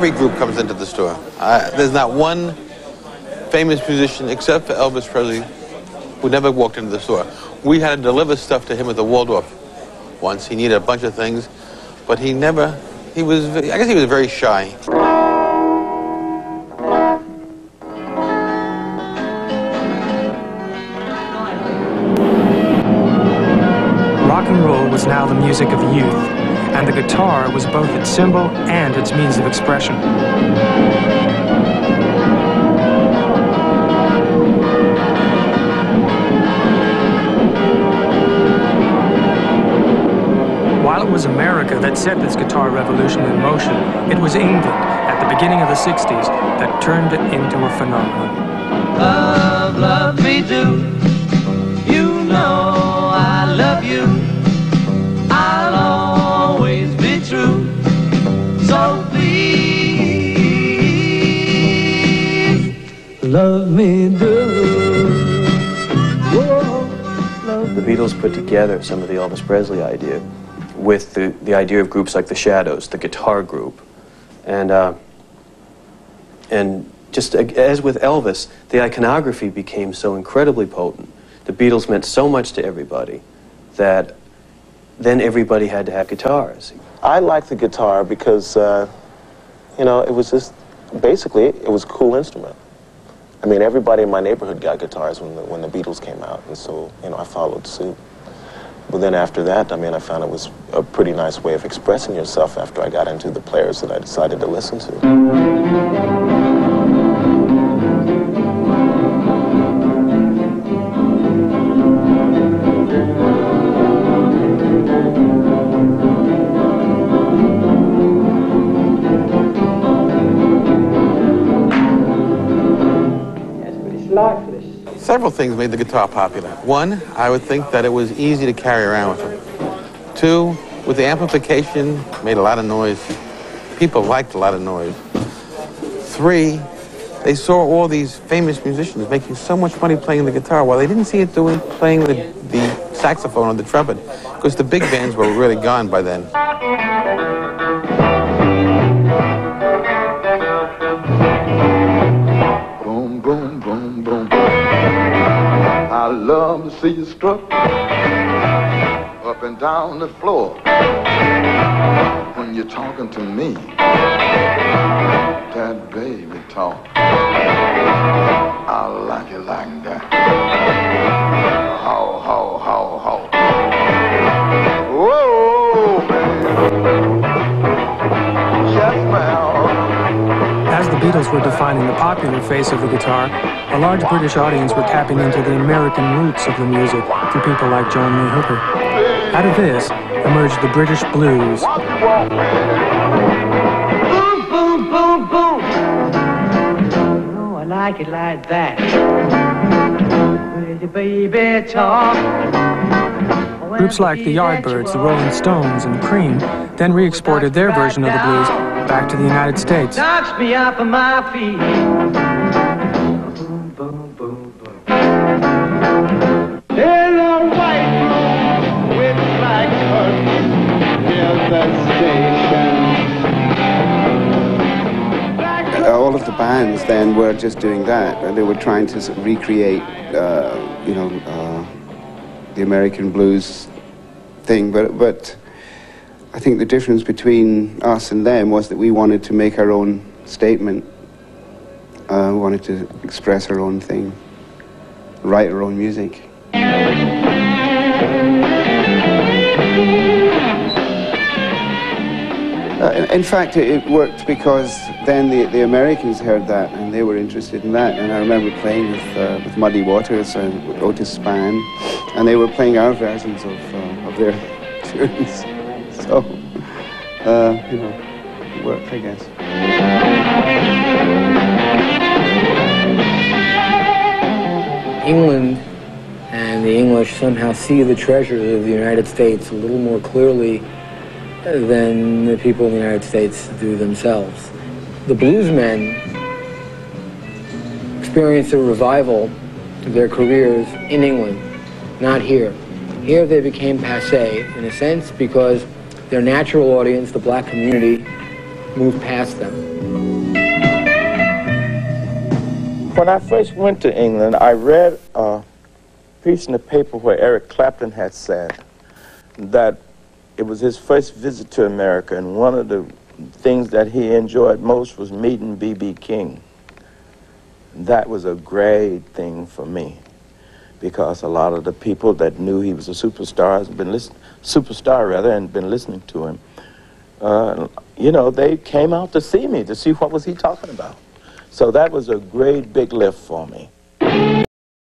every group comes into the store. There's not one famous musician, except for Elvis Presley, who never walked into the store. We had to deliver stuff to him at the Waldorf once. He needed a bunch of things, but I guess he was very shy. Rock and roll was now the music of youth, and the guitar was both its symbol and its means of expression. While it was America that set this guitar revolution in motion, it was England at the beginning of the 60s that turned it into a phenomenon. Love, love me do. You know I love you. I'll always be true. So please, love me do. Whoa, love the Beatles put together some of the Elvis Presley idea with the idea of groups like the Shadows, the guitar group, and just as with Elvis, the iconography became so incredibly potent. The Beatles meant so much to everybody that then everybody had to have guitars. I liked the guitar because, you know, it was just, basically, it was a cool instrument. I mean, everybody in my neighborhood got guitars when the Beatles came out, and so, you know, I followed suit. But then after that, I mean, I found it was a pretty nice way of expressing yourself after I got into the players that I decided to listen to. Several things made the guitar popular. One, I would think that it was easy to carry around with it. Two, with the amplification, made a lot of noise. People liked a lot of noise. Three, they saw all these famous musicians making so much money playing the guitar while they didn't see it playing the saxophone or the trumpet, because the big bands were really gone by then. Boom, boom, boom, boom. I love to see you strut up and down the floor when you're talking to me. That baby talk, I like it like that. Ho, ho, ho, ho. Whoa, man. Yes, ma'am. As the Beatles were defining the popular face of the guitar, a large British audience were tapping into the American roots of the music through people like John Lee Hooker. Out of this emerged the British blues. boom, boom, boom, boom. Oh, I like it like that. With your baby talk. Groups like the Yardbirds, the Rolling Stones, and Cream then re-exported their version of the blues back to the United States. Knocks me off of my feet. Boom, boom, boom, boom. In a white room with black curtains near the station. All of the bands then were just doing that. They were trying to recreate, you know, the American blues thing, but I think the difference between us and them was that we wanted to make our own statement. We wanted to express our own thing, write our own music. In fact, it worked because then the Americans heard that and they were interested in that. And I remember playing with Muddy Waters and with Otis Spann, and they were playing our versions of their tunes. So, you know, it worked, I guess. England and the English somehow see the treasures of the United States a little more clearly than the people in the United States do themselves. The bluesmen experienced a revival of their careers in England, not here. Here they became passé, in a sense, because their natural audience, the black community, move past them. When I first went to England, I read a piece in the paper where Eric Clapton had said that it was his first visit to America, and one of the things that he enjoyed most was meeting B.B. King. That was a great thing for me, because a lot of the people that knew he was a superstar, and been listening to him, you know, they came out to see me, to see what was he talking about. So that was a great big lift for me.